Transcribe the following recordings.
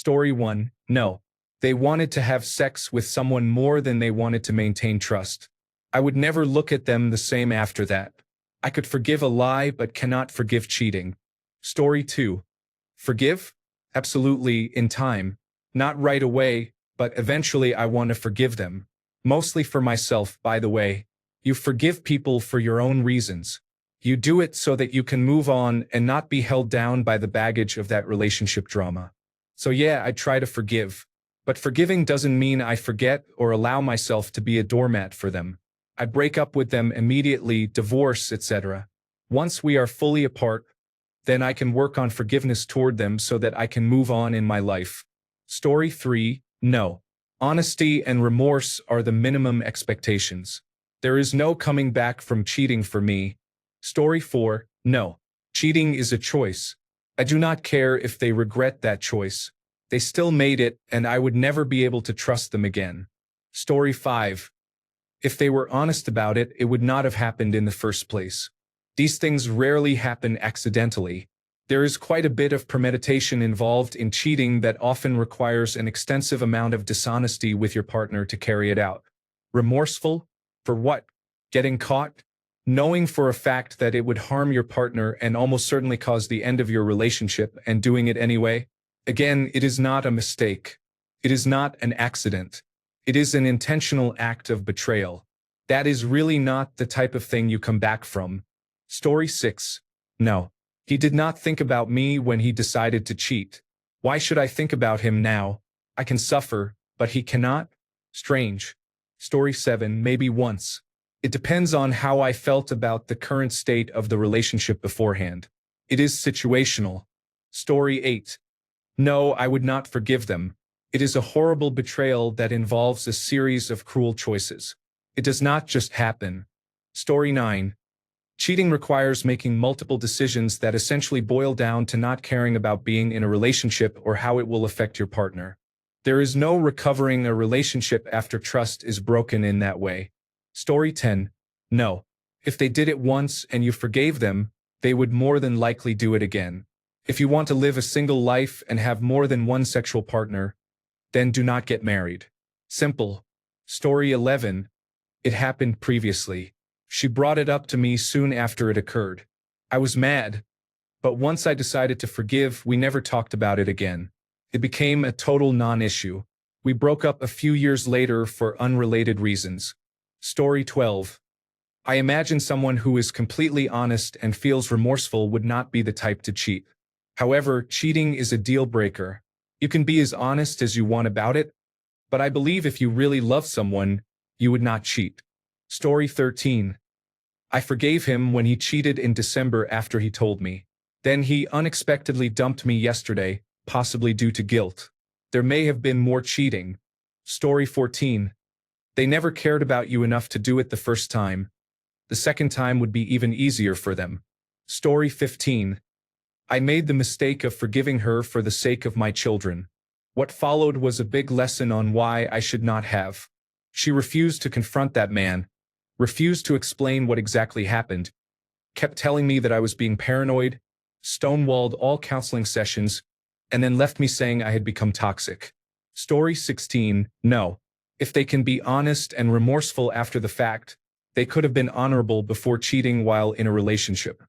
Story 1. No. They wanted to have sex with someone more than they wanted to maintain trust. I would never look at them the same after that. I could forgive a lie but cannot forgive cheating. Story 2. Forgive? Absolutely, in time. Not right away, but eventually I want to forgive them. Mostly for myself, by the way. You forgive people for your own reasons. You do it so that you can move on and not be held down by the baggage of that relationship drama. So yeah, I try to forgive. But forgiving doesn't mean I forget or allow myself to be a doormat for them. I break up with them immediately, divorce, etc. Once we are fully apart, then I can work on forgiveness toward them so that I can move on in my life. Story 3. No. Honesty and remorse are the minimum expectations. There is no coming back from cheating for me. Story 4. No. Cheating is a choice. I do not care if they regret that choice. They still made it, and I would never be able to trust them again. Story 5. If they were honest about it, it would not have happened in the first place. These things rarely happen accidentally. There is quite a bit of premeditation involved in cheating that often requires an extensive amount of dishonesty with your partner to carry it out. Remorseful? For what? Getting caught? Knowing for a fact that it would harm your partner and almost certainly cause the end of your relationship and doing it anyway? Again, it is not a mistake. It is not an accident. It is an intentional act of betrayal. That is really not the type of thing you come back from. Story 6. No. He did not think about me when he decided to cheat. Why should I think about him now? I can suffer, but he cannot? Strange. Story 7. Maybe once. It depends on how I felt about the current state of the relationship beforehand. It is situational. Story 8. No, I would not forgive them. It is a horrible betrayal that involves a series of cruel choices. It does not just happen. Story 9. Cheating requires making multiple decisions that essentially boil down to not caring about being in a relationship or how it will affect your partner. There is no recovering a relationship after trust is broken in that way. Story 10. No. If they did it once and you forgave them, they would more than likely do it again. If you want to live a single life and have more than one sexual partner, then do not get married. Simple. Story 11. It happened previously. She brought it up to me soon after it occurred. I was mad. But once I decided to forgive, we never talked about it again. It became a total non-issue. We broke up a few years later for unrelated reasons. Story 12. I imagine someone who is completely honest and feels remorseful would not be the type to cheat. However, cheating is a deal breaker. You can be as honest as you want about it, but I believe if you really love someone, you would not cheat. Story 13. I forgave him when he cheated in December after he told me. Then he unexpectedly dumped me yesterday, possibly due to guilt. There may have been more cheating. Story 14. They never cared about you enough to do it the first time. The second time would be even easier for them. Story 15. I made the mistake of forgiving her for the sake of my children. What followed was a big lesson on why I should not have. She refused to confront that man, refused to explain what exactly happened, kept telling me that I was being paranoid, stonewalled all counseling sessions, and then left me saying I had become toxic. Story 16. No. If they can be honest and remorseful after the fact, they could have been honorable before cheating while in a relationship.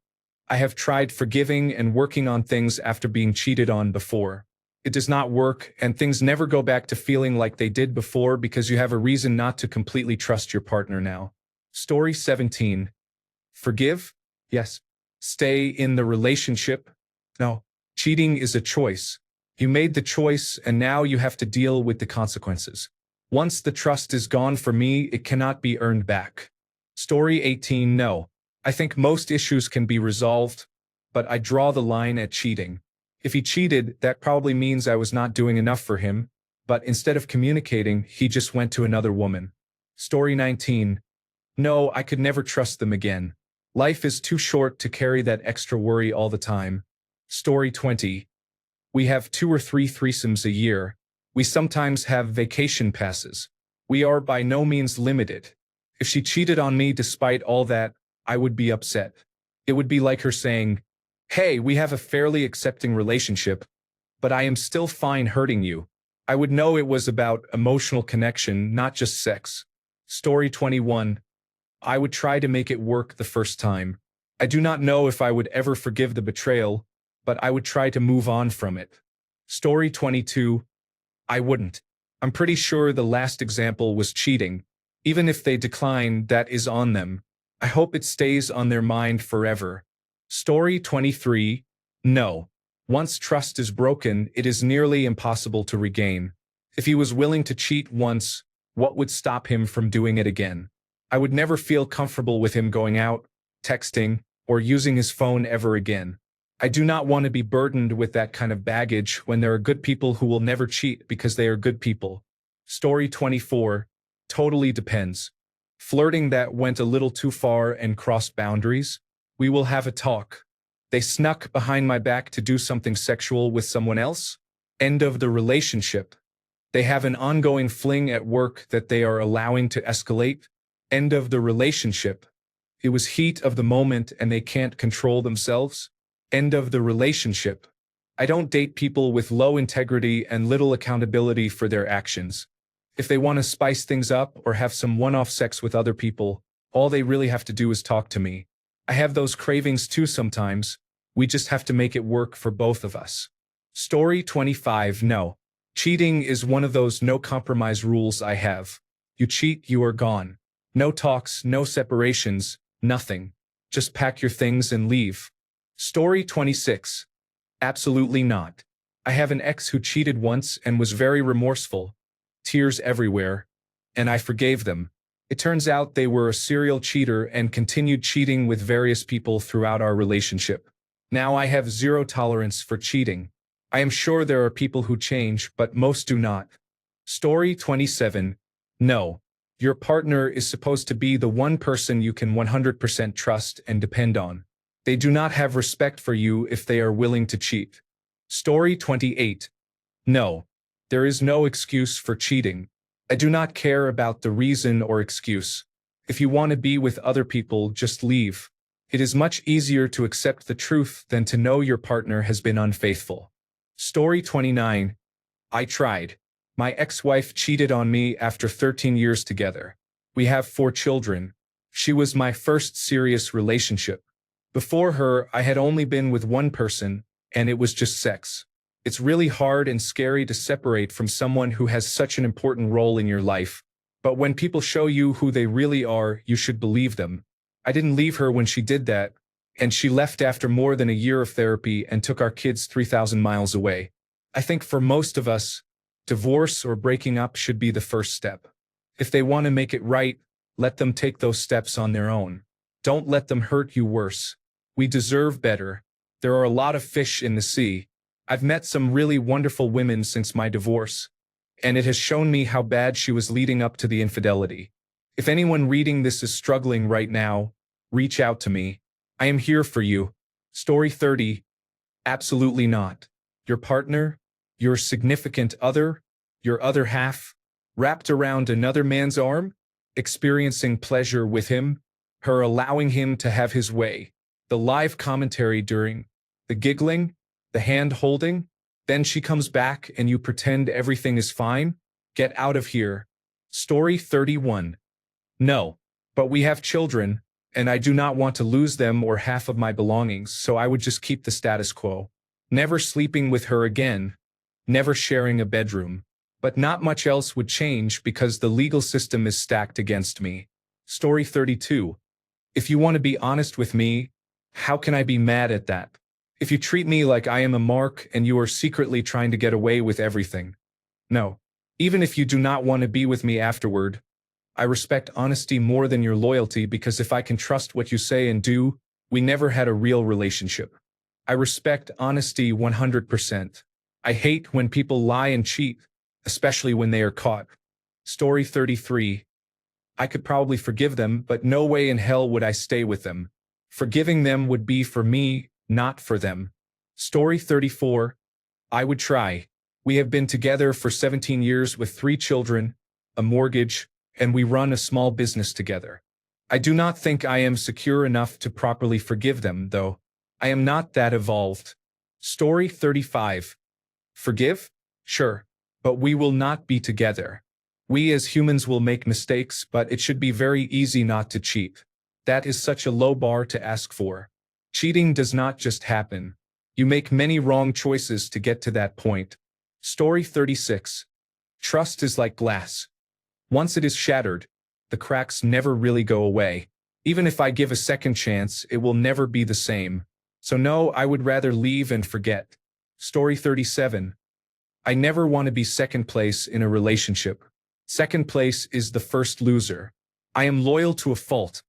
I have tried forgiving and working on things after being cheated on before. It does not work, and things never go back to feeling like they did before because you have a reason not to completely trust your partner now. Story 17. Forgive? Yes. Stay in the relationship? No. Cheating is a choice. You made the choice, and now you have to deal with the consequences. Once the trust is gone for me, it cannot be earned back. Story 18. No. I think most issues can be resolved, but I draw the line at cheating. If he cheated, that probably means I was not doing enough for him, but instead of communicating, he just went to another woman. Story 19. No, I could never trust them again. Life is too short to carry that extra worry all the time. Story 20. We have 2 or 3 threesomes a year. We sometimes have vacation passes. We are by no means limited. If she cheated on me despite all that, I would be upset. It would be like her saying, "Hey, we have a fairly accepting relationship, but I am still fine hurting you. I would know it was about emotional connection, not just sex. Story 21. I would try to make it work the first time. I do not know if I would ever forgive the betrayal, but I would try to move on from it. Story 22. I wouldn't. I'm pretty sure the last example was cheating. Even if they decline, that is on them. I hope it stays on their mind forever. Story 23. No. Once trust is broken, it is nearly impossible to regain. If he was willing to cheat once, what would stop him from doing it again? I would never feel comfortable with him going out, texting, or using his phone ever again. I do not want to be burdened with that kind of baggage when there are good people who will never cheat because they are good people. Story 24. Totally depends. Flirting that went a little too far and crossed boundaries? We will have a talk. They snuck behind my back to do something sexual with someone else? End of the relationship. They have an ongoing fling at work that they are allowing to escalate? End of the relationship. It was heat of the moment and they can't control themselves? End of the relationship. I don't date people with low integrity and little accountability for their actions. If they want to spice things up or have some one-off sex with other people, all they really have to do is talk to me. I have those cravings too sometimes. We just have to make it work for both of us. Story 25. No. Cheating is one of those no-compromise rules I have. You cheat, you are gone. No talks, no separations, nothing. Just pack your things and leave. Story 26. Absolutely not. I have an ex who cheated once and was very remorseful. Tears everywhere. And I forgave them. It turns out they were a serial cheater and continued cheating with various people throughout our relationship. Now I have zero tolerance for cheating. I am sure there are people who change, but most do not. Story 27. No. Your partner is supposed to be the one person you can 100% trust and depend on. They do not have respect for you if they are willing to cheat. Story 28. No. There is no excuse for cheating. I do not care about the reason or excuse. If you want to be with other people, just leave. It is much easier to accept the truth than to know your partner has been unfaithful. Story 29. I tried. My ex-wife cheated on me after 13 years together. We have 4 children. She was my first serious relationship. Before her, I had only been with one person, and it was just sex. It's really hard and scary to separate from someone who has such an important role in your life. But when people show you who they really are, you should believe them. I didn't leave her when she did that, and she left after more than a year of therapy and took our kids 3,000 miles away. I think for most of us, divorce or breaking up should be the first step. If they want to make it right, let them take those steps on their own. Don't let them hurt you worse. We deserve better. There are a lot of fish in the sea. I've met some really wonderful women since my divorce, and it has shown me how bad she was leading up to the infidelity. If anyone reading this is struggling right now, reach out to me. I am here for you. Story 30. Absolutely not. Your partner, your significant other, your other half, wrapped around another man's arm, experiencing pleasure with him, her allowing him to have his way, the live commentary during, the giggling, the hand-holding, then she comes back and you pretend everything is fine? Get out of here. Story 31. No, but we have children, and I do not want to lose them or half of my belongings, so I would just keep the status quo. Never sleeping with her again, never sharing a bedroom. But not much else would change because the legal system is stacked against me. Story 32. If you want to be honest with me, how can I be mad at that? If you treat me like I am a mark and you are secretly trying to get away with everything. No. Even if you do not want to be with me afterward, I respect honesty more than your loyalty because if I can trust what you say and do, we never had a real relationship. I respect honesty 100%. I hate when people lie and cheat, especially when they are caught. Story 33. I could probably forgive them, but no way in hell would I stay with them. Forgiving them would be for me, not for them. Story 34. I would try. We have been together for 17 years with 3 children, a mortgage, and we run a small business together. I do not think I am secure enough to properly forgive them, though. I am not that evolved. Story 35. Forgive? Sure. But we will not be together. We as humans will make mistakes, but it should be very easy not to cheat. That is such a low bar to ask for. Cheating does not just happen. You make many wrong choices to get to that point. Story 36. Trust is like glass. Once it is shattered, the cracks never really go away. Even if I give a second chance, it will never be the same. So no, I would rather leave and forget. Story 37. I never want to be second place in a relationship. Second place is the first loser. I am loyal to a fault,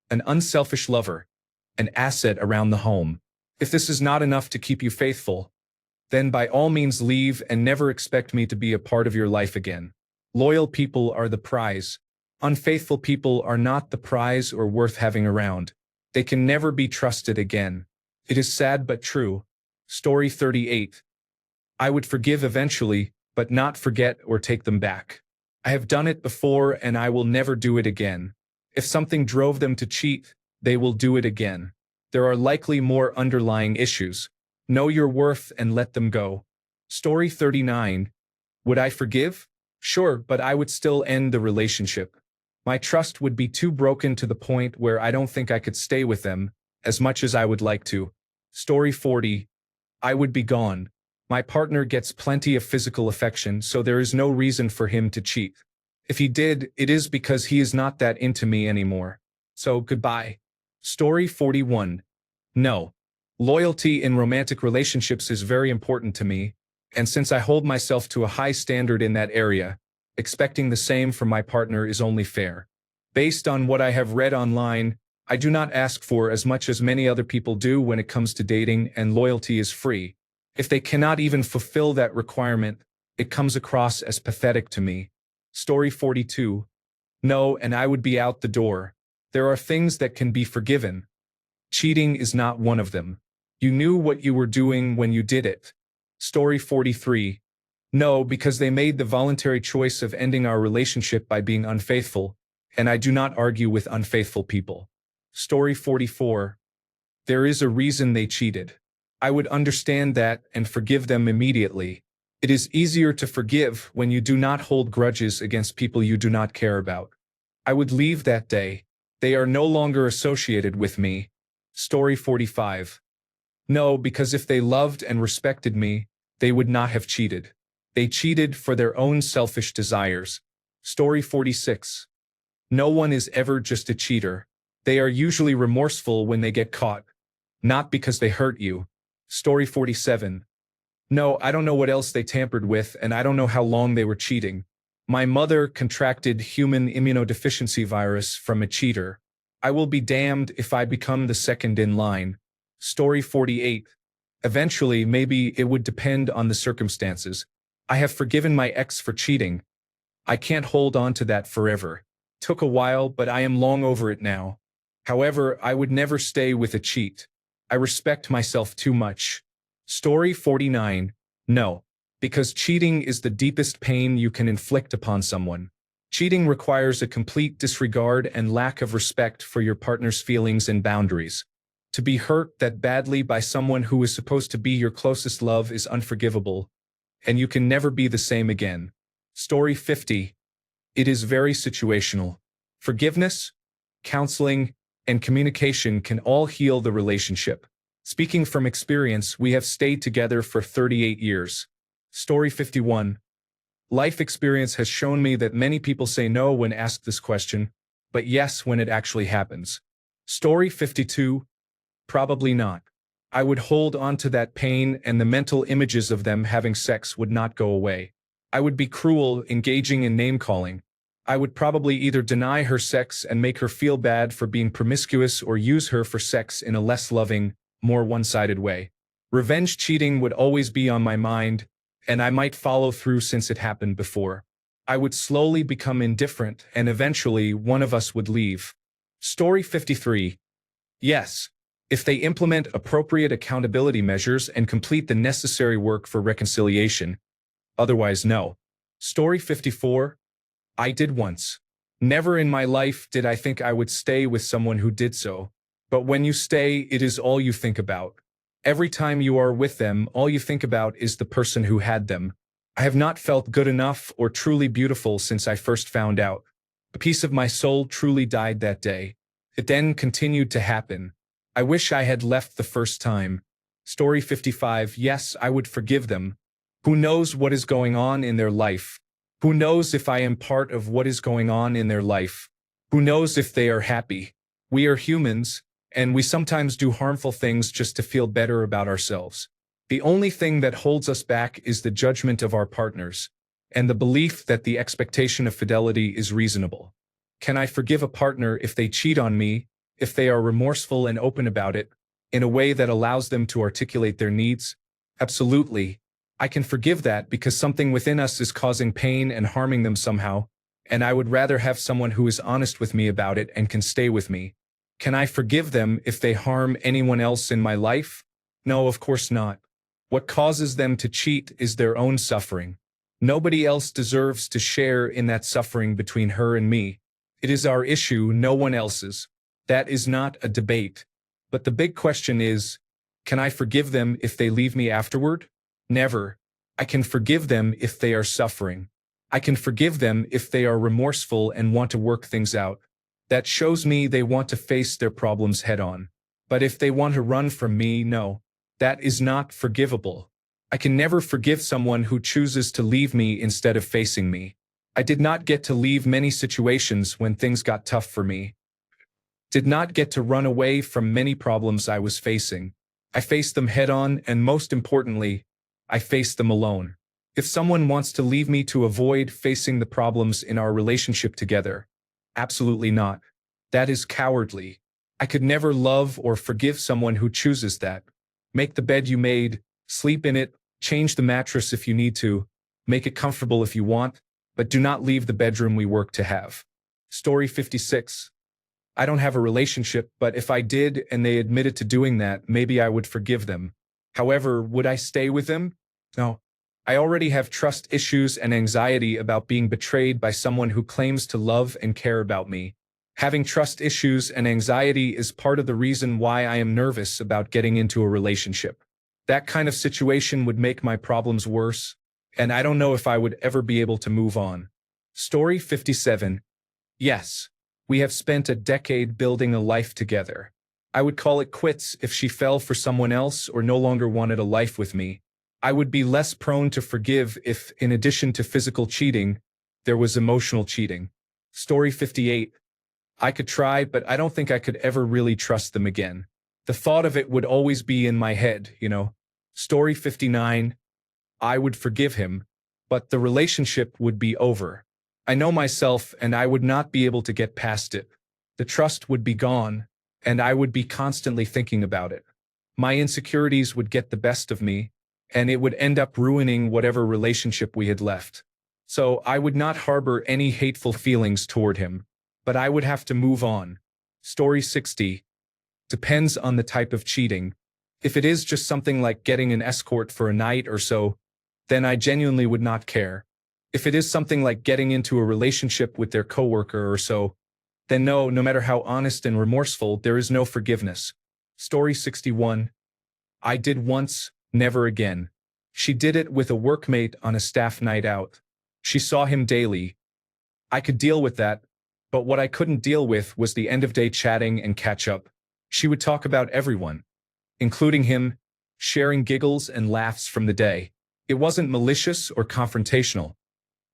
an unselfish lover, an asset around the home. If this is not enough to keep you faithful, then by all means leave and never expect me to be a part of your life again. Loyal people are the prize. Unfaithful people are not the prize or worth having around. They can never be trusted again. It is sad but true. Story 38. I would forgive eventually, but not forget or take them back. I have done it before and I will never do it again. If something drove them to cheat, they will do it again. There are likely more underlying issues. Know your worth and let them go. Story 39. Would I forgive? Sure, but I would still end the relationship. My trust would be too broken to the point where I don't think I could stay with them, as much as I would like to. Story 40. I would be gone. My partner gets plenty of physical affection, so there is no reason for him to cheat. If he did, it is because he is not that into me anymore. So goodbye. Story 41. No. Loyalty in romantic relationships is very important to me, and since I hold myself to a high standard in that area, expecting the same from my partner is only fair. Based on what I have read online, I do not ask for as much as many other people do when it comes to dating, and loyalty is free. If they cannot even fulfill that requirement, it comes across as pathetic to me. Story 42. No, and I would be out the door. There are things that can be forgiven. Cheating is not one of them. You knew what you were doing when you did it. Story 43. No, because they made the voluntary choice of ending our relationship by being unfaithful, and I do not argue with unfaithful people. Story 44. There is a reason they cheated. I would understand that and forgive them immediately. It is easier to forgive when you do not hold grudges against people you do not care about. I would leave that day. They are no longer associated with me. Story 45. No, because if they loved and respected me, they would not have cheated. They cheated for their own selfish desires. Story 46. No one is ever just a cheater. They are usually remorseful when they get caught, not because they hurt you. Story 47. No, I don't know what else they tampered with, and I don't know how long they were cheating. My mother contracted human immunodeficiency virus from a cheater. I will be damned if I become the second in line. Story 48. Eventually, maybe it would depend on the circumstances. I have forgiven my ex for cheating. I can't hold on to that forever. Took a while, but I am long over it now. However, I would never stay with a cheat. I respect myself too much. Story 49. No, because cheating is the deepest pain you can inflict upon someone. Cheating requires a complete disregard and lack of respect for your partner's feelings and boundaries. To be hurt that badly by someone who is supposed to be your closest love is unforgivable, and you can never be the same again. Story 50. It is very situational. Forgiveness, counseling, and communication can all heal the relationship. Speaking from experience, we have stayed together for 38 years. Story 51. Life experience has shown me that many people say no when asked this question, but yes when it actually happens. Story 52. Probably not. I would hold on to that pain, and the mental images of them having sex would not go away. I would be cruel, engaging in name-calling. I would probably either deny her sex and make her feel bad for being promiscuous or use her for sex in a less loving, more one-sided way. Revenge cheating would always be on my mind, and I might follow through since it happened before. I would slowly become indifferent, and eventually one of us would leave. Story 53. Yes. If they implement appropriate accountability measures and complete the necessary work for reconciliation. Otherwise, no. Story 54. I did once. Never in my life did I think I would stay with someone who did so. But when you stay, it is all you think about. Every time you are with them, all you think about is the person who had them. I have not felt good enough or truly beautiful since I first found out. A piece of my soul truly died that day. It then continued to happen. I wish I had left the first time. Story 55. Yes, I would forgive them. Who knows what is going on in their life? Who knows if I am part of what is going on in their life? Who knows if they are happy? We are humans, and we sometimes do harmful things just to feel better about ourselves. The only thing that holds us back is the judgment of our partners, and the belief that the expectation of fidelity is reasonable. Can I forgive a partner if they cheat on me, if they are remorseful and open about it, in a way that allows them to articulate their needs? Absolutely. I can forgive that because something within us is causing pain and harming them somehow, and I would rather have someone who is honest with me about it and can stay with me. Can I forgive them if they harm anyone else in my life? No, of course not. What causes them to cheat is their own suffering. Nobody else deserves to share in that suffering between her and me. It is our issue, no one else's. That is not a debate. But the big question is, can I forgive them if they leave me afterward? Never. I can forgive them if they are suffering. I can forgive them if they are remorseful and want to work things out. That shows me they want to face their problems head on. But if they want to run from me, no. That is not forgivable. I can never forgive someone who chooses to leave me instead of facing me. I did not get to leave many situations when things got tough for me. Did not get to run away from many problems I was facing. I faced them head on, and most importantly, I faced them alone. If someone wants to leave me to avoid facing the problems in our relationship together, absolutely not. That is cowardly. I could never love or forgive someone who chooses that. Make the bed you made, sleep in it, change the mattress if you need to, make it comfortable if you want, but do not leave the bedroom we work to have. Story 56. I don't have a relationship, but if I did and they admitted to doing that, maybe I would forgive them. However, would I stay with them? No. I already have trust issues and anxiety about being betrayed by someone who claims to love and care about me. Having trust issues and anxiety is part of the reason why I am nervous about getting into a relationship. That kind of situation would make my problems worse, and I don't know if I would ever be able to move on. Story 57. Yes. We have spent a decade building a life together. I would call it quits if she fell for someone else or no longer wanted a life with me. I would be less prone to forgive if, in addition to physical cheating, there was emotional cheating. Story 58. I could try, but I don't think I could ever really trust them again. The thought of it would always be in my head, you know. Story 59. I would forgive him, but the relationship would be over. I know myself, and I would not be able to get past it. The trust would be gone, and I would be constantly thinking about it. My insecurities would get the best of me, and it would end up ruining whatever relationship we had left. So I would not harbor any hateful feelings toward him, but I would have to move on. Story 60. Depends on the type of cheating. If it is just something like getting an escort for a night or so, then I genuinely would not care. If it is something like getting into a relationship with their coworker or so, then no matter how honest and remorseful, there is no forgiveness. Story 61. I did once, never again. She did it with a workmate on a staff night out. She saw him daily. I could deal with that, but what I couldn't deal with was the end-of-day chatting and catch-up. She would talk about everyone, including him, sharing giggles and laughs from the day. It wasn't malicious or confrontational.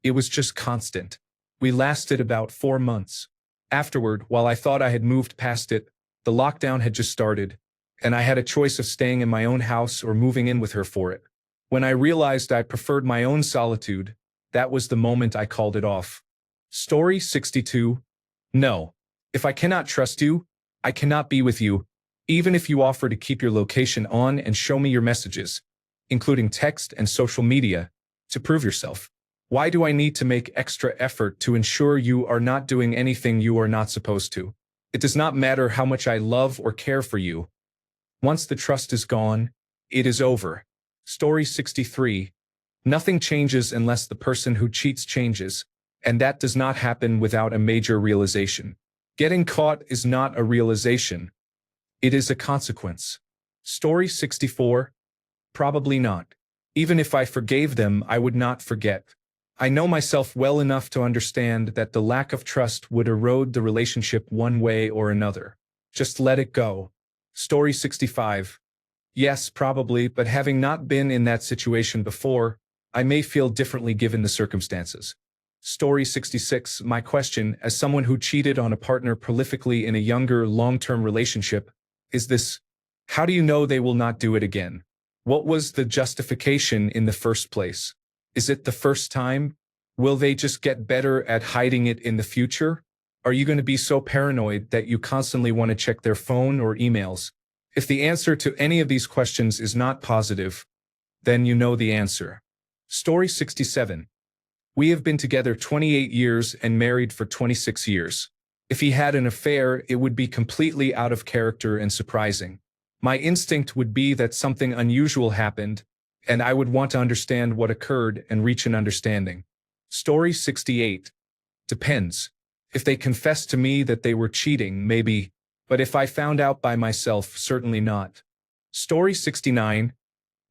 It was just constant. We lasted about 4 months. Afterward, while I thought I had moved past it, the lockdown had just started, and I had a choice of staying in my own house or moving in with her for it. When I realized I preferred my own solitude, that was the moment I called it off. Story 62. No. If I cannot trust you, I cannot be with you, even if you offer to keep your location on and show me your messages, including text and social media, to prove yourself. Why do I need to make extra effort to ensure you are not doing anything you are not supposed to? It does not matter how much I love or care for you. Once the trust is gone, it is over. Story 63. Nothing changes unless the person who cheats changes, and that does not happen without a major realization. Getting caught is not a realization. It is a consequence. Story 64. Probably not. Even if I forgave them, I would not forget. I know myself well enough to understand that the lack of trust would erode the relationship one way or another. Just let it go. Story 65. Yes, probably, but having not been in that situation before, I may feel differently given the circumstances. Story 66. My question, as someone who cheated on a partner prolifically in a younger, long-term relationship, is this: how do you know they will not do it again? What was the justification in the first place? Is it the first time? Will they just get better at hiding it in the future? Are you going to be so paranoid that you constantly want to check their phone or emails? If the answer to any of these questions is not positive, then you know the answer. Story 67. We have been together 28 years and married for 26 years. If he had an affair, it would be completely out of character and surprising. My instinct would be that something unusual happened, and I would want to understand what occurred and reach an understanding. Story 68. Depends. If they confessed to me that they were cheating, maybe, but if I found out by myself, certainly not. Story 69.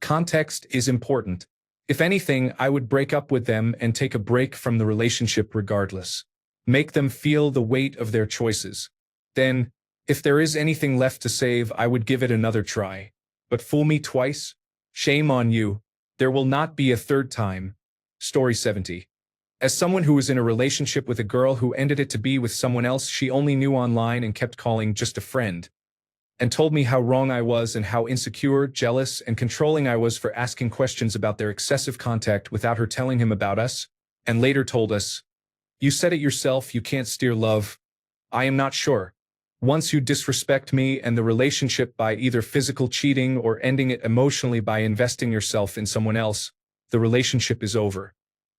Context is important. If anything, I would break up with them and take a break from the relationship regardless. Make them feel the weight of their choices. Then, if there is anything left to save, I would give it another try. But fool me twice? Shame on you. There will not be a third time. Story 70. As someone who was in a relationship with a girl who ended it to be with someone else she only knew online and kept calling just a friend, and told me how wrong I was and how insecure, jealous, and controlling I was for asking questions about their excessive contact without her telling him about us, and later told us, "You said it yourself, you can't steer love." I am not sure. Once you disrespect me and the relationship by either physical cheating or ending it emotionally by investing yourself in someone else, the relationship is over.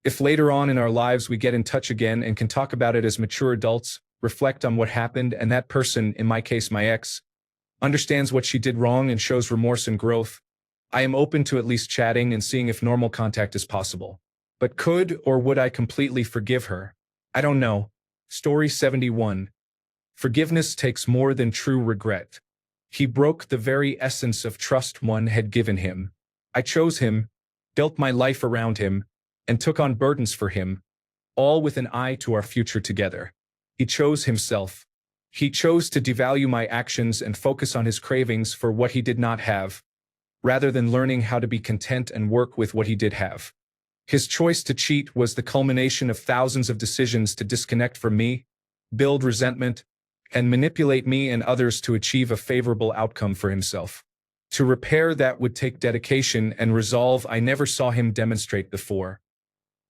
If later on in our lives we get in touch again and can talk about it as mature adults, reflect on what happened, and that person, in my case my ex, understands what she did wrong and shows remorse and growth, I am open to at least chatting and seeing if normal contact is possible. But could or would I completely forgive her? I don't know. Story 71. Forgiveness takes more than true regret. He broke the very essence of trust one had given him. I chose him, built my life around him, and took on burdens for him, all with an eye to our future together. He chose himself. He chose to devalue my actions and focus on his cravings for what he did not have, rather than learning how to be content and work with what he did have. His choice to cheat was the culmination of thousands of decisions to disconnect from me, build resentment, and manipulate me and others to achieve a favorable outcome for himself. To repair that would take dedication and resolve I never saw him demonstrate before.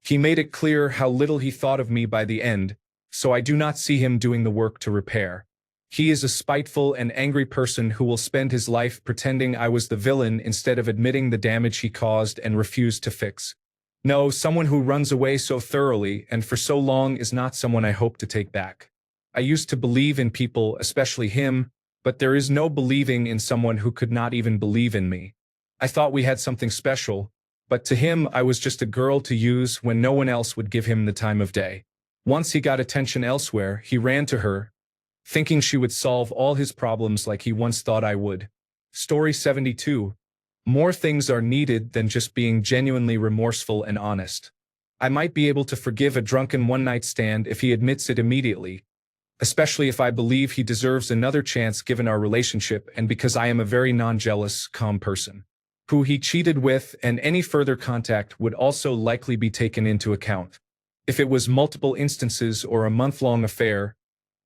He made it clear how little he thought of me by the end, so I do not see him doing the work to repair. He is a spiteful and angry person who will spend his life pretending I was the villain instead of admitting the damage he caused and refused to fix. No, someone who runs away so thoroughly and for so long is not someone I hope to take back. I used to believe in people, especially him, but there is no believing in someone who could not even believe in me. I thought we had something special, but to him I was just a girl to use when no one else would give him the time of day. Once he got attention elsewhere, he ran to her, thinking she would solve all his problems like he once thought I would. Story 72. More things are needed than just being genuinely remorseful and honest. I might be able to forgive a drunken one-night stand if he admits it immediately, especially if I believe he deserves another chance given our relationship and because I am a very non-jealous, calm person. Who he cheated with and any further contact would also likely be taken into account. If it was multiple instances or a month-long affair,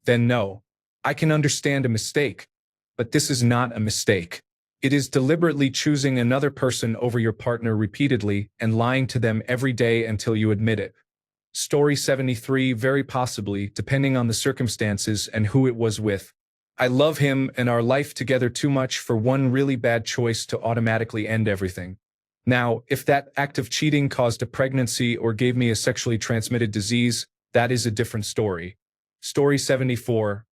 then no. I can understand a mistake, but this is not a mistake. It is deliberately choosing another person over your partner repeatedly and lying to them every day until you admit it. Story 73. Very possibly, depending on the circumstances and who it was with. I love him and our life together too much for one really bad choice to automatically end everything. Now, if that act of cheating caused a pregnancy or gave me a sexually transmitted disease, that is a different story. Story 74.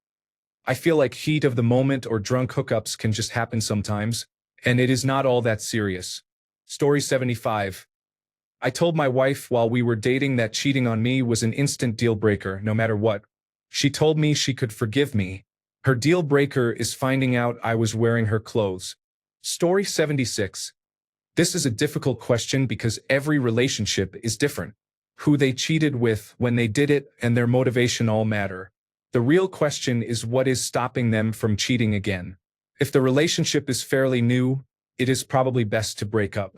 I feel like heat of the moment or drunk hookups can just happen sometimes, and it is not all that serious. Story 75. I told my wife while we were dating that cheating on me was an instant deal breaker, no matter what. She told me she could forgive me. Her deal breaker is finding out I was wearing her clothes. Story 76. This is a difficult question because every relationship is different. Who they cheated with, when they did it, and their motivation all matter. The real question is what is stopping them from cheating again. If the relationship is fairly new, it is probably best to break up.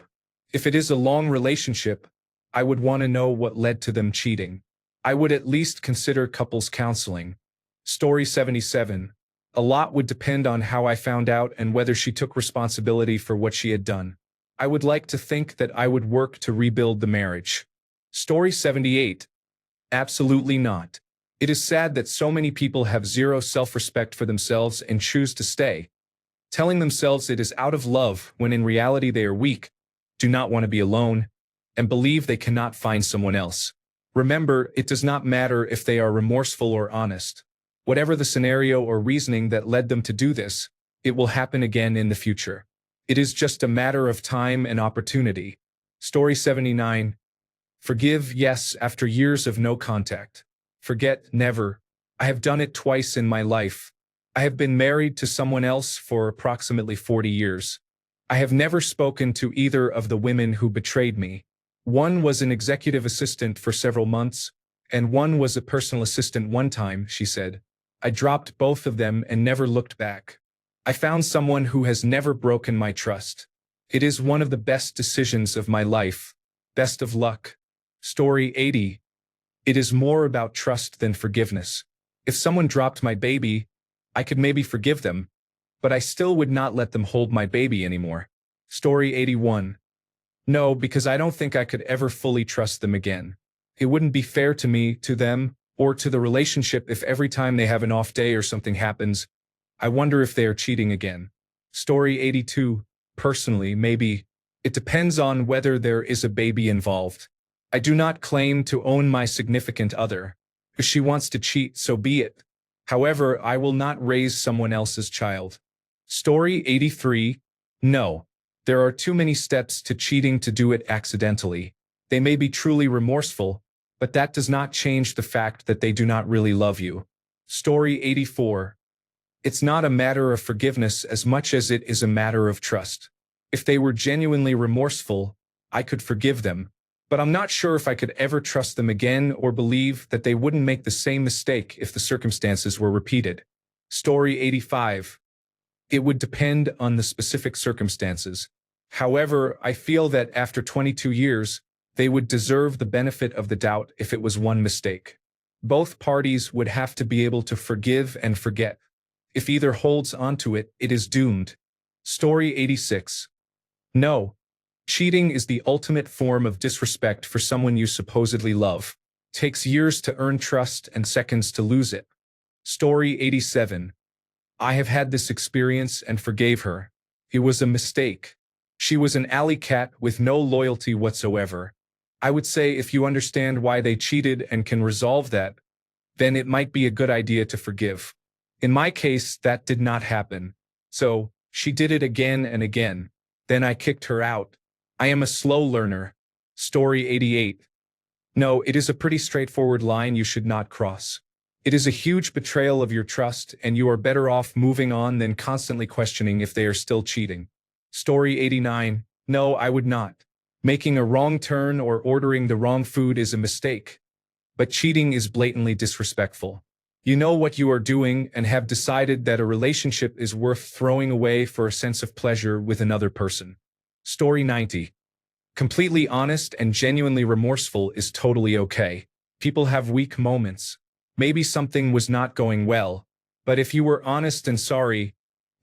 If it is a long relationship, I would want to know what led to them cheating. I would at least consider couples counseling. Story 77. A lot would depend on how I found out and whether she took responsibility for what she had done. I would like to think that I would work to rebuild the marriage. Story 78. Absolutely not. It is sad that so many people have zero self-respect for themselves and choose to stay, telling themselves it is out of love when in reality they are weak, do not want to be alone, and believe they cannot find someone else. Remember, it does not matter if they are remorseful or honest. Whatever the scenario or reasoning that led them to do this, it will happen again in the future. It is just a matter of time and opportunity. Story 79. Forgive, yes, after years of no contact. Forget, never. I have done it twice in my life. I have been married to someone else for approximately 40 years. I have never spoken to either of the women who betrayed me. One was an executive assistant for several months, and one was a personal assistant one time, she said. I dropped both of them and never looked back. I found someone who has never broken my trust. It is one of the best decisions of my life. Best of luck. Story 80. It is more about trust than forgiveness. If someone dropped my baby, I could maybe forgive them, but I still would not let them hold my baby anymore. Story 81. No, because I don't think I could ever fully trust them again. It wouldn't be fair to me, to them, or to the relationship if every time they have an off day or something happens, I wonder if they are cheating again. Story 82. Personally, maybe. It depends on whether there is a baby involved. I do not claim to own my significant other. If she wants to cheat, so be it. However, I will not raise someone else's child. Story 83. No. There are too many steps to cheating to do it accidentally. They may be truly remorseful, but that does not change the fact that they do not really love you. Story 84. It's not a matter of forgiveness as much as it is a matter of trust. If they were genuinely remorseful, I could forgive them, but I'm not sure if I could ever trust them again or believe that they wouldn't make the same mistake if the circumstances were repeated. Story 85. It would depend on the specific circumstances. However, I feel that after 22 years, they would deserve the benefit of the doubt if it was one mistake. Both parties would have to be able to forgive and forget. If either holds onto it, it is doomed. Story 86. No. Cheating is the ultimate form of disrespect for someone you supposedly love. Takes years to earn trust and seconds to lose it. Story 87. I have had this experience and forgave her. It was a mistake. She was an alley cat with no loyalty whatsoever. I would say if you understand why they cheated and can resolve that, then it might be a good idea to forgive. In my case, that did not happen. So, she did it again and again. Then I kicked her out. I am a slow learner. Story 88. No, it is a pretty straightforward line you should not cross. It is a huge betrayal of your trust, and you are better off moving on than constantly questioning if they are still cheating. Story 89. No, I would not. Making a wrong turn or ordering the wrong food is a mistake. But cheating is blatantly disrespectful. You know what you are doing and have decided that a relationship is worth throwing away for a sense of pleasure with another person. Story 90. Completely honest and genuinely remorseful is totally okay. People have weak moments. Maybe something was not going well, but if you were honest and sorry,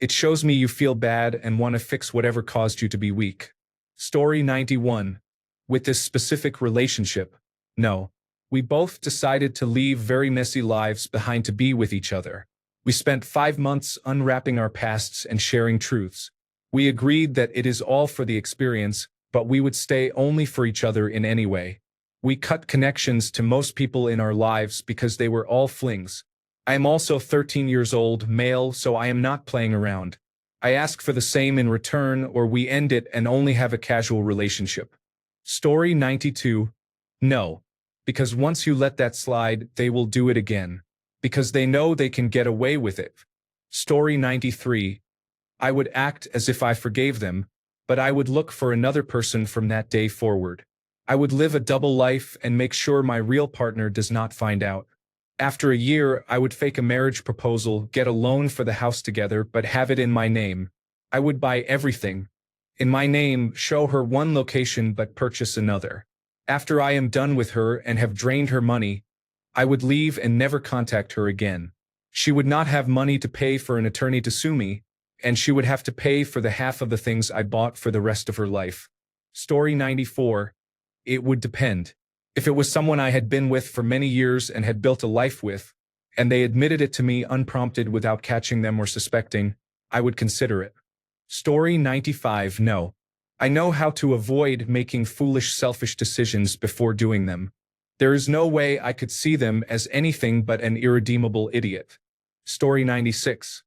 it shows me you feel bad and want to fix whatever caused you to be weak. Story 91. With this specific relationship, no. We both decided to leave very messy lives behind to be with each other. We spent 5 months unwrapping our pasts and sharing truths. We agreed that it is all for the experience, but we would stay only for each other in any way. We cut connections to most people in our lives because they were all flings. I am also 13 years old, male, so I am not playing around. I ask for the same in return, or we end it and only have a casual relationship. Story 92. No. Because once you let that slide, they will do it again. Because they know they can get away with it. Story 93. I would act as if I forgave them, but I would look for another person from that day forward. I would live a double life and make sure my real partner does not find out. After a year, I would fake a marriage proposal, get a loan for the house together, but have it in my name. I would buy everything in my name, show her one location but purchase another. After I am done with her and have drained her money, I would leave and never contact her again. She would not have money to pay for an attorney to sue me, and she would have to pay for the half of the things I bought for the rest of her life. Story 94. It would depend. If it was someone I had been with for many years and had built a life with, and they admitted it to me unprompted without catching them or suspecting, I would consider it. Story 95. No. I know how to avoid making foolish, selfish decisions before doing them. There is no way I could see them as anything but an irredeemable idiot. Story 96.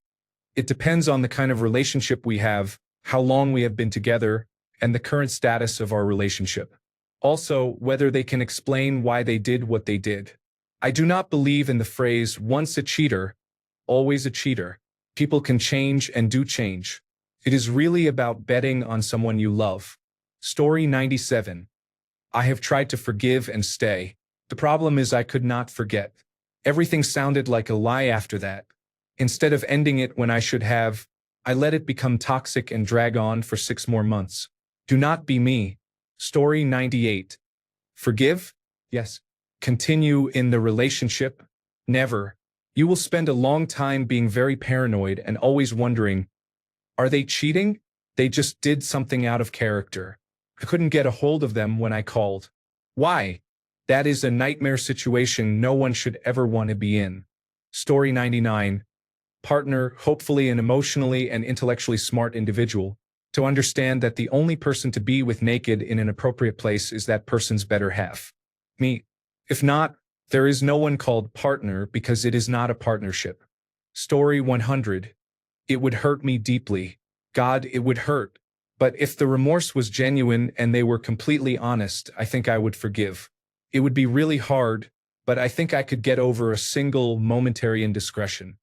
It depends on the kind of relationship we have, how long we have been together, and the current status of our relationship. Also, whether they can explain why they did what they did. I do not believe in the phrase, once a cheater, always a cheater. People can change and do change. It is really about betting on someone you love. Story 97. I have tried to forgive and stay. The problem is I could not forget. Everything sounded like a lie after that. Instead of ending it when I should have, I let it become toxic and drag on for 6 more months. Do not be me. Story 98. Forgive? Yes. Continue in the relationship? Never. You will spend a long time being very paranoid and always wondering, are they cheating? They just did something out of character. I couldn't get a hold of them when I called. Why? That is a nightmare situation no one should ever want to be in. Story 99. Partner, hopefully an emotionally and intellectually smart individual, to understand that the only person to be with naked in an appropriate place is that person's better half. Me. If not, there is no one called partner because it is not a partnership. Story 100. It would hurt me deeply. God, it would hurt. But if the remorse was genuine and they were completely honest, I think I would forgive. It would be really hard, but I think I could get over a single momentary indiscretion.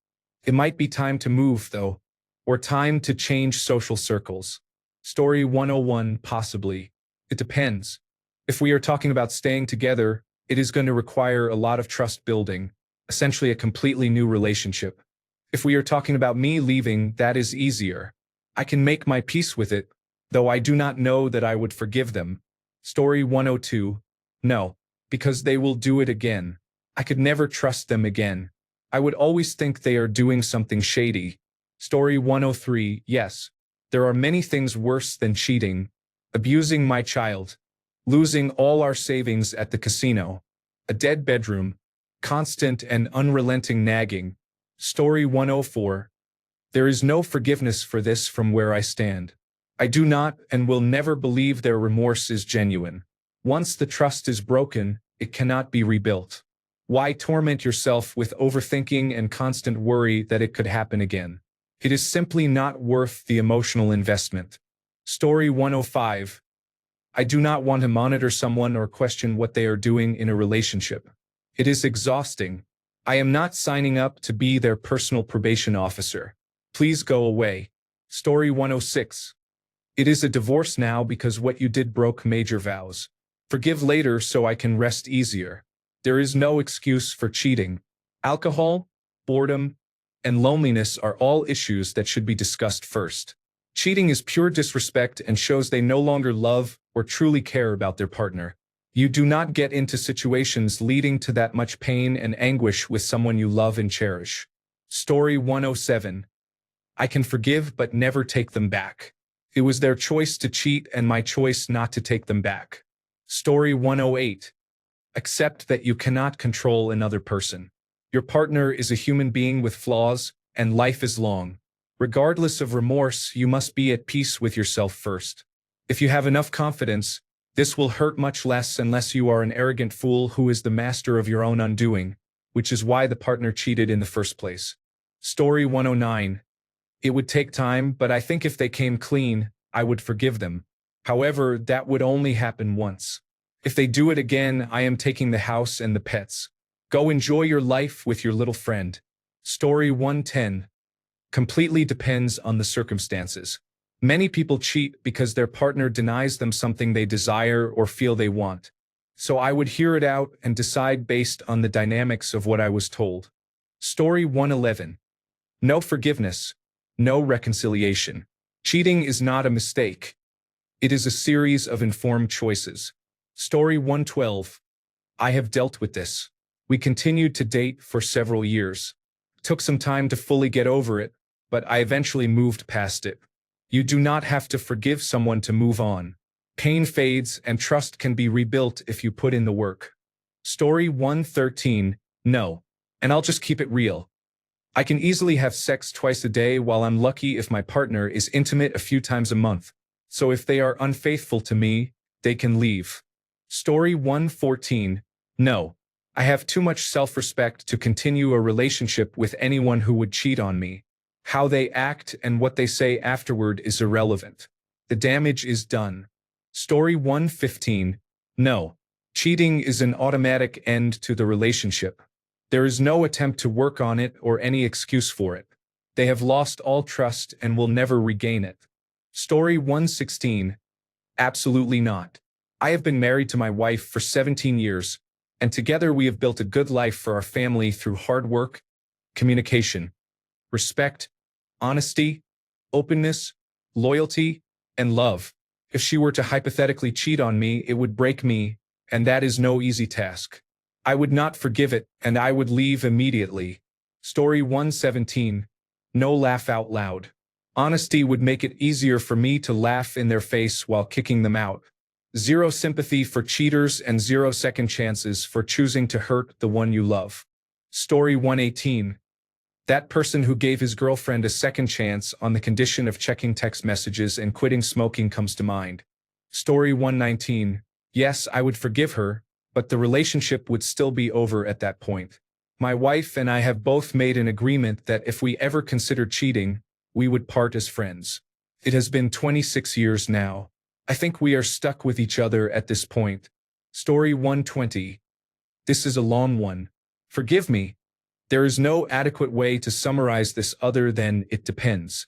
It might be time to move, though, or time to change social circles. Story 101, possibly. It depends. If we are talking about staying together, it is going to require a lot of trust building, essentially a completely new relationship. If we are talking about me leaving, that is easier. I can make my peace with it, though I do not know that I would forgive them. Story 102. No, because they will do it again. I could never trust them again. I would always think they are doing something shady. Story 103. Yes, there are many things worse than cheating. Abusing my child. Losing all our savings at the casino. A dead bedroom. Constant and unrelenting nagging. Story 104. There is no forgiveness for this from where I stand. I do not and will never believe their remorse is genuine. Once the trust is broken, it cannot be rebuilt. Why torment yourself with overthinking and constant worry that it could happen again? It is simply not worth the emotional investment. Story 105. I do not want to monitor someone or question what they are doing in a relationship. It is exhausting. I am not signing up to be their personal probation officer. Please go away. Story 106. It is a divorce now because what you did broke major vows. Forgive later so I can rest easier. There is no excuse for cheating. Alcohol, boredom, and loneliness are all issues that should be discussed first. Cheating is pure disrespect and shows they no longer love or truly care about their partner. You do not get into situations leading to that much pain and anguish with someone you love and cherish. Story 107. I can forgive but never take them back. It was their choice to cheat and my choice not to take them back. Story 108. Accept that you cannot control another person. Your partner is a human being with flaws, and life is long. Regardless of remorse, you must be at peace with yourself first. If you have enough confidence, this will hurt much less unless you are an arrogant fool who is the master of your own undoing, which is why the partner cheated in the first place. Story 109. It would take time, but I think if they came clean, I would forgive them. However, that would only happen once. If they do it again, I am taking the house and the pets. Go enjoy your life with your little friend. Story 110. Completely depends on the circumstances. Many people cheat because their partner denies them something they desire or feel they want. So I would hear it out and decide based on the dynamics of what I was told. Story 111. No forgiveness, no reconciliation. Cheating is not a mistake. It is a series of informed choices. Story 112. I have dealt with this. We continued to date for several years. Took some time to fully get over it, but I eventually moved past it. You do not have to forgive someone to move on. Pain fades and trust can be rebuilt if you put in the work. Story 113. No. And I'll just keep it real. I can easily have sex twice a day while I'm lucky if my partner is intimate a few times a month. So if they are unfaithful to me, they can leave. Story 114. No. I have too much self-respect to continue a relationship with anyone who would cheat on me. How they act and what they say afterward is irrelevant. The damage is done. Story 115. No. Cheating is an automatic end to the relationship. There is no attempt to work on it or any excuse for it. They have lost all trust and will never regain it. Story 116. Absolutely not. I have been married to my wife for 17 years, and together we have built a good life for our family through hard work, communication, respect, honesty, openness, loyalty, and love. If she were to hypothetically cheat on me, it would break me, and that is no easy task. I would not forgive it, and I would leave immediately. Story 117. No laugh out loud. Honesty would make it easier for me to laugh in their face while kicking them out. Zero sympathy for cheaters and 0 second chances for choosing to hurt the one you love. Story 118. That person who gave his girlfriend a second chance on the condition of checking text messages and quitting smoking comes to mind. Story 119. Yes, I would forgive her, but the relationship would still be over at that point. My wife and I have both made an agreement that if we ever consider cheating, we would part as friends. It has been 26 years now. I think we are stuck with each other at this point. Story 120. This is a long one. Forgive me. There is no adequate way to summarize this other than it depends.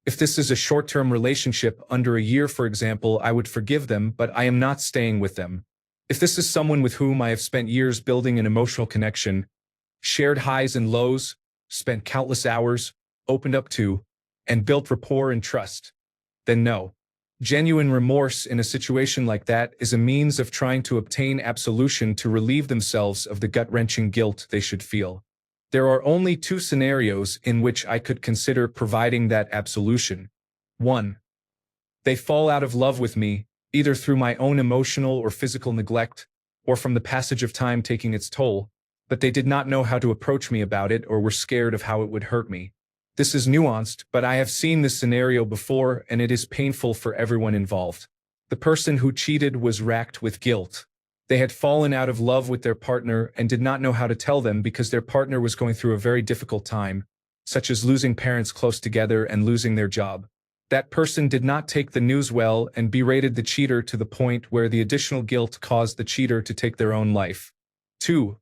If this is a short-term relationship under a year, for example, I would forgive them, but I am not staying with them. If this is someone with whom I have spent years building an emotional connection, shared highs and lows, spent countless hours, opened up to, and built rapport and trust, then no. Genuine remorse in a situation like that is a means of trying to obtain absolution to relieve themselves of the gut-wrenching guilt they should feel. There are only 2 scenarios in which I could consider providing that absolution. 1. They fall out of love with me, either through my own emotional or physical neglect, or from the passage of time taking its toll, but they did not know how to approach me about it or were scared of how it would hurt me. This is nuanced, but I have seen this scenario before and it is painful for everyone involved. The person who cheated was racked with guilt. They had fallen out of love with their partner and did not know how to tell them because their partner was going through a very difficult time, such as losing parents close together and losing their job. That person did not take the news well and berated the cheater to the point where the additional guilt caused the cheater to take their own life. 2.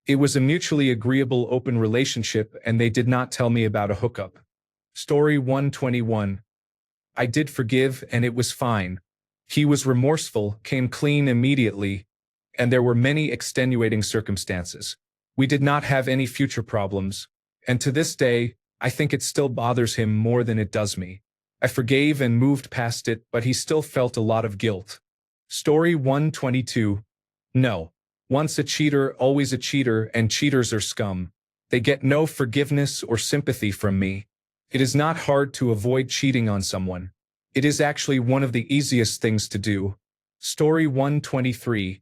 It was a mutually agreeable open relationship and they did not tell me about a hookup. Story 121. I did forgive and it was fine. He was remorseful, came clean immediately, and there were many extenuating circumstances. We did not have any future problems, and to this day, I think it still bothers him more than it does me. I forgave and moved past it, but he still felt a lot of guilt. Story 122. No. Once a cheater, always a cheater, and cheaters are scum. They get no forgiveness or sympathy from me. It is not hard to avoid cheating on someone. It is actually one of the easiest things to do. Story 123.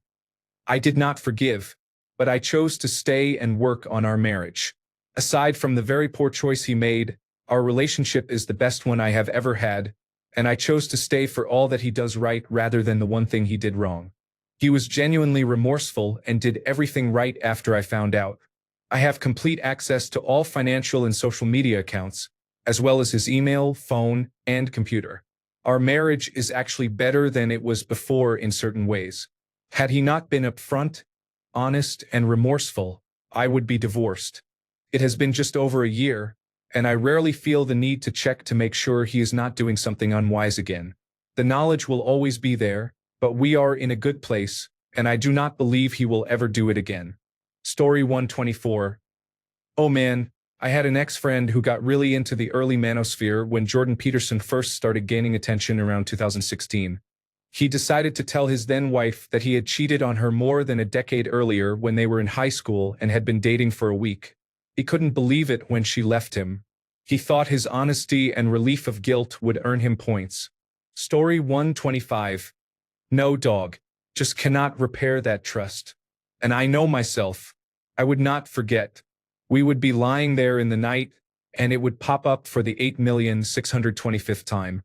I did not forgive, but I chose to stay and work on our marriage. Aside from the very poor choice he made, our relationship is the best one I have ever had, and I chose to stay for all that he does right rather than the one thing he did wrong. He was genuinely remorseful and did everything right after I found out. I have complete access to all financial and social media accounts, as well as his email, phone, and computer. Our marriage is actually better than it was before in certain ways. Had he not been upfront, honest, and remorseful, I would be divorced. It has been just over a year, and I rarely feel the need to check to make sure he is not doing something unwise again. The knowledge will always be there, but we are in a good place, and I do not believe he will ever do it again. Story 124. Oh man, I had an ex-friend who got really into the early manosphere when Jordan Peterson first started gaining attention around 2016. He decided to tell his then-wife that he had cheated on her more than a decade earlier when they were in high school and had been dating for a week. He couldn't believe it when she left him. He thought his honesty and relief of guilt would earn him points. Story 125. No, dog. Just cannot repair that trust. And I know myself. I would not forget. We would be lying there in the night, and it would pop up for the 8,625th time.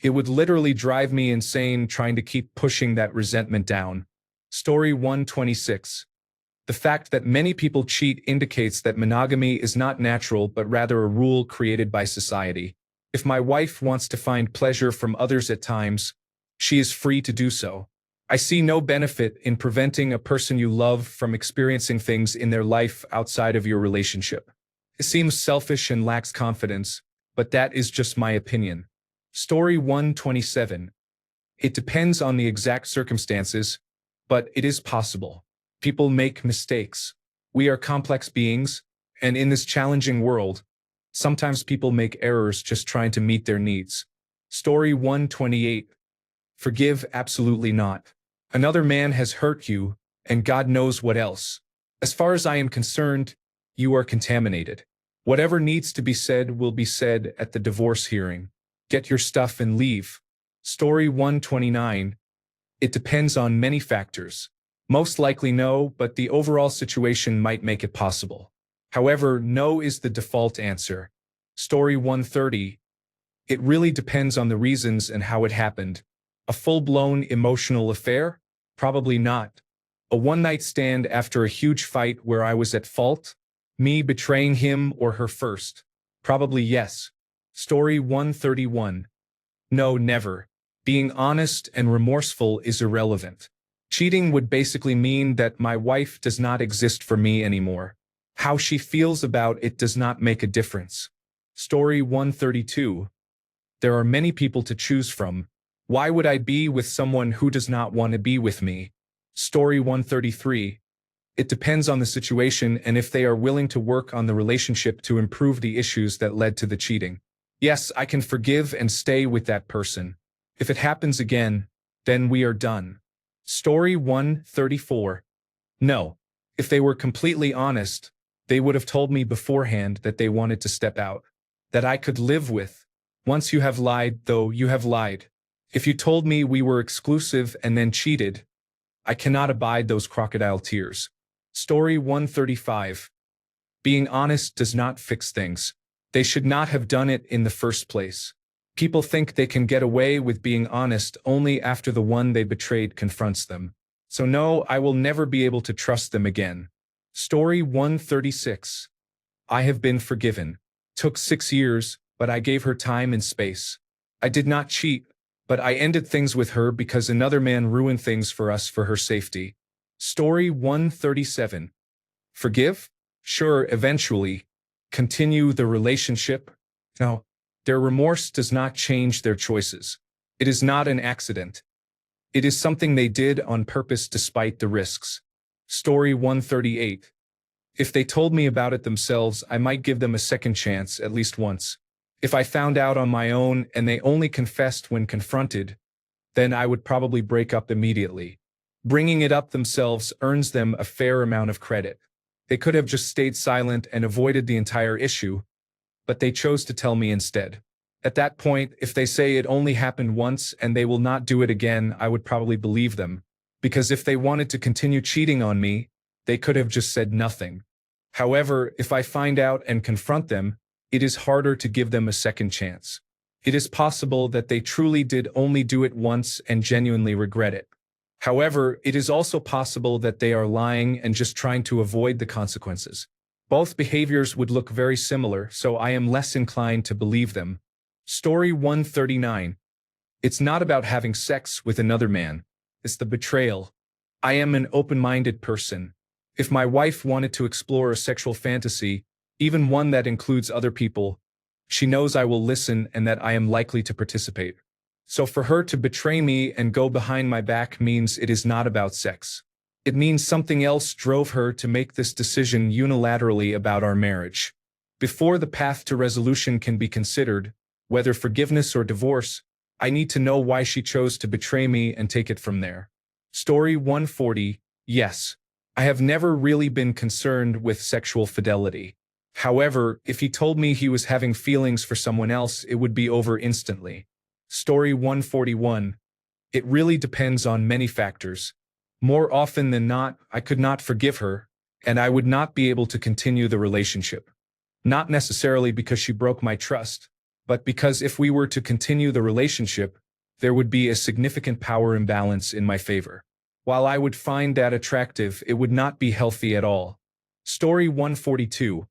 It would literally drive me insane trying to keep pushing that resentment down. Story 126. The fact that many people cheat indicates that monogamy is not natural but rather a rule created by society. If my wife wants to find pleasure from others at times, she is free to do so. I see no benefit in preventing a person you love from experiencing things in their life outside of your relationship. It seems selfish and lacks confidence, but that is just my opinion. Story 127. It depends on the exact circumstances, but it is possible. People make mistakes. We are complex beings, and in this challenging world, sometimes people make errors just trying to meet their needs. Story 128. Forgive absolutely not. Another man has hurt you, and God knows what else. As far as I am concerned, you are contaminated. Whatever needs to be said will be said at the divorce hearing. Get your stuff and leave. Story 129. It depends on many factors. Most likely no, but the overall situation might make it possible. However, no is the default answer. Story 130. It really depends on the reasons and how it happened. A full-blown emotional affair? Probably not. A one-night stand after a huge fight where I was at fault? Me betraying him or her first? Probably yes. Story 131. No, never. Being honest and remorseful is irrelevant. Cheating would basically mean that my wife does not exist for me anymore. How she feels about it does not make a difference. Story 132. There are many people to choose from. Why would I be with someone who does not want to be with me? Story 133. It depends on the situation and if they are willing to work on the relationship to improve the issues that led to the cheating. Yes, I can forgive and stay with that person. If it happens again, then we are done. Story 134. No. If they were completely honest, they would have told me beforehand that they wanted to step out. That I could live with. Once you have lied, though, you have lied. If you told me we were exclusive and then cheated, I cannot abide those crocodile tears. Story 135. Being honest does not fix things. They should not have done it in the first place. People think they can get away with being honest only after the one they betrayed confronts them. So no, I will never be able to trust them again. Story 136. I have been forgiven. Took 6 years, but I gave her time and space. I did not cheat, but I ended things with her because another man ruined things for us for her safety. Story 137. Forgive? Sure, eventually. Continue the relationship? No. Their remorse does not change their choices. It is not an accident. It is something they did on purpose despite the risks. Story 138. If they told me about it themselves, I might give them a second chance at least once. If I found out on my own and they only confessed when confronted, then I would probably break up immediately. Bringing it up themselves earns them a fair amount of credit. They could have just stayed silent and avoided the entire issue, but they chose to tell me instead. At that point, if they say it only happened once and they will not do it again, I would probably believe them. Because if they wanted to continue cheating on me, they could have just said nothing. However, if I find out and confront them, it is harder to give them a second chance. It is possible that they truly did only do it once and genuinely regret it. However, it is also possible that they are lying and just trying to avoid the consequences. Both behaviors would look very similar, so I am less inclined to believe them. Story 139. It's not about having sex with another man. It's the betrayal. I am an open-minded person. If my wife wanted to explore a sexual fantasy, even one that includes other people, She knows I will listen and that I am likely to participate. So for her to betray me and go behind my back means it is not about sex. It means something else drove her to make this decision unilaterally about our marriage. Before the path to resolution can be considered, whether forgiveness or divorce, I need to know why she chose to betray me and take it from there. Story 140. Yes. I have never really been concerned with sexual fidelity. However, if he told me he was having feelings for someone else, it would be over instantly. Story 141. It really depends on many factors. More often than not, I could not forgive her, and I would not be able to continue the relationship. Not necessarily because she broke my trust, but because if we were to continue the relationship, there would be a significant power imbalance in my favor. While I would find that attractive, it would not be healthy at all. Story 142.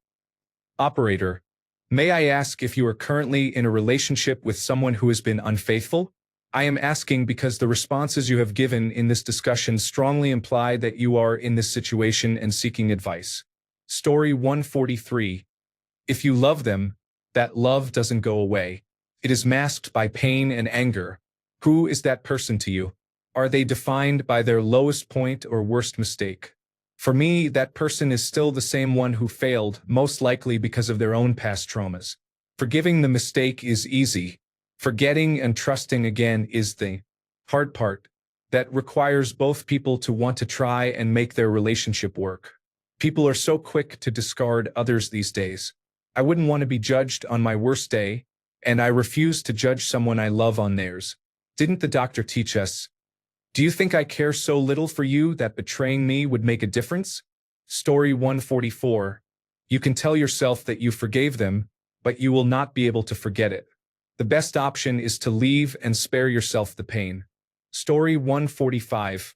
Operator, may I ask if you are currently in a relationship with someone who has been unfaithful? I am asking because the responses you have given in this discussion strongly imply that you are in this situation and seeking advice. Story 143. If you love them, that love doesn't go away. It is masked by pain and anger. Who is that person to you? Are they defined by their lowest point or worst mistake? For me, that person is still the same one who failed, most likely because of their own past traumas. Forgiving the mistake is easy. Forgetting and trusting again is the hard part. That requires both people to want to try and make their relationship work. People are so quick to discard others these days. I wouldn't want to be judged on my worst day, and I refuse to judge someone I love on theirs. Didn't the doctor teach us? Do you think I care so little for you that betraying me would make a difference? Story 144. You can tell yourself that you forgave them, but you will not be able to forget it. The best option is to leave and spare yourself the pain. Story 145.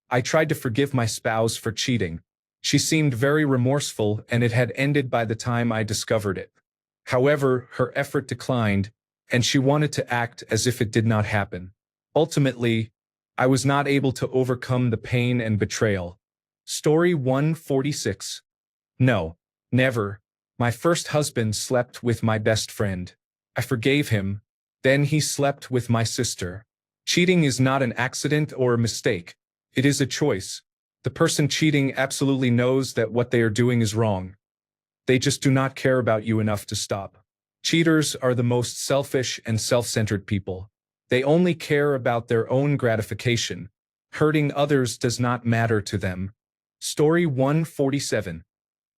I tried to forgive my spouse for cheating. She seemed very remorseful and it had ended by the time I discovered it. However, her effort declined, and she wanted to act as if it did not happen. Ultimately, I was not able to overcome the pain and betrayal. Story 146. No, never. My first husband slept with my best friend. I forgave him. Then he slept with my sister. Cheating is not an accident or a mistake. It is a choice. The person cheating absolutely knows that what they are doing is wrong. They just do not care about you enough to stop. Cheaters are the most selfish and self-centered people. They only care about their own gratification. Hurting others does not matter to them. Story 147.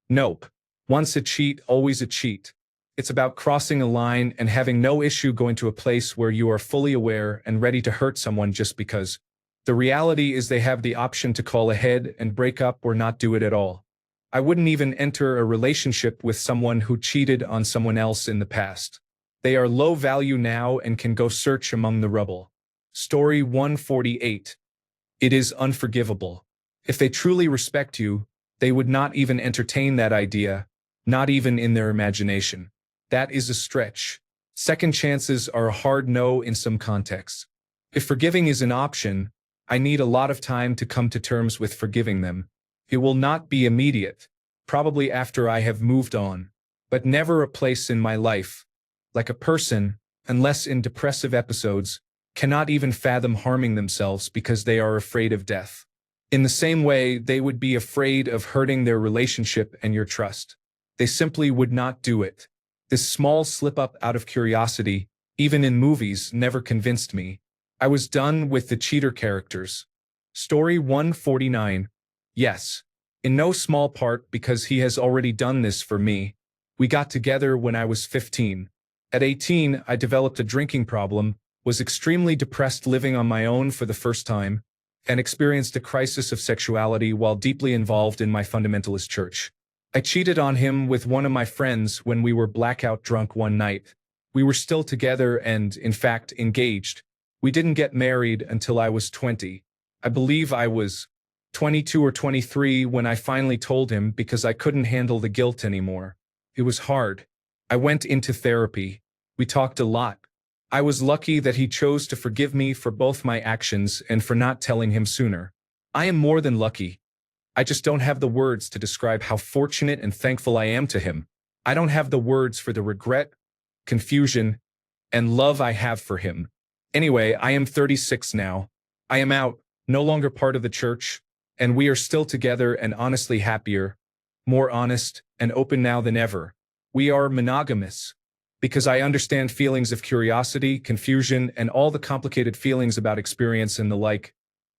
Nope. Once a cheat, always a cheat. It's about crossing a line and having no issue going to a place where you are fully aware and ready to hurt someone just because. The reality is they have the option to call ahead and break up or not do it at all. I wouldn't even enter a relationship with someone who cheated on someone else in the past. They are low value now and can go search among the rubble. Story 148. It is unforgivable. If they truly respect you, they would not even entertain that idea, not even in their imagination. That is a stretch. Second chances are a hard no in some contexts. If forgiving is an option, I need a lot of time to come to terms with forgiving them. It will not be immediate, probably after I have moved on, but never a place in my life. Like a person, unless in depressive episodes, cannot even fathom harming themselves because they are afraid of death. In the same way, they would be afraid of hurting their relationship and your trust. They simply would not do it. This small slip-up out of curiosity, even in movies, never convinced me. I was done with the cheater characters. Story 149. Yes. In no small part because he has already done this for me. We got together when I was 15. At 18, I developed a drinking problem, was extremely depressed living on my own for the first time, and experienced a crisis of sexuality while deeply involved in my fundamentalist church. I cheated on him with one of my friends when we were blackout drunk one night. We were still together and, in fact, engaged. We didn't get married until I was 20. I believe I was 22 or 23 when I finally told him because I couldn't handle the guilt anymore. It was hard. I went into therapy. We talked a lot. I was lucky that he chose to forgive me for both my actions and for not telling him sooner. I am more than lucky. I just don't have the words to describe how fortunate and thankful I am to him. I don't have the words for the regret confusion, and love I have for him. Anyway, I am 36 now. I am out, no longer part of the church, and we are still together and honestly happier, more honest and open now than ever. We are monogamous because I understand feelings of curiosity, confusion, and all the complicated feelings about experience and the like.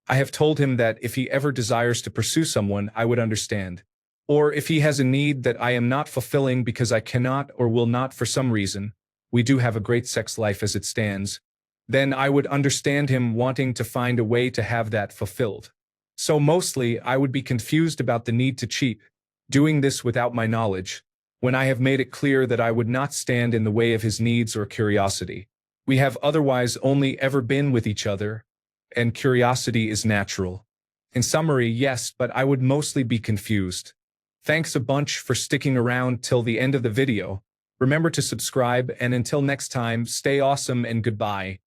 I have told him that if he ever desires to pursue someone, I would understand. Or if he has a need that I am not fulfilling because I cannot or will not for some reason, we do have a great sex life as it stands, then I would understand him wanting to find a way to have that fulfilled. So mostly, I would be confused about the need to cheat, doing this without my knowledge, when I have made it clear that I would not stand in the way of his needs or curiosity. We have otherwise only ever been with each other, and curiosity is natural. In summary, yes, but I would mostly be confused. Thanks a bunch for sticking around till the end of the video. Remember to subscribe, and until next time, stay awesome and goodbye.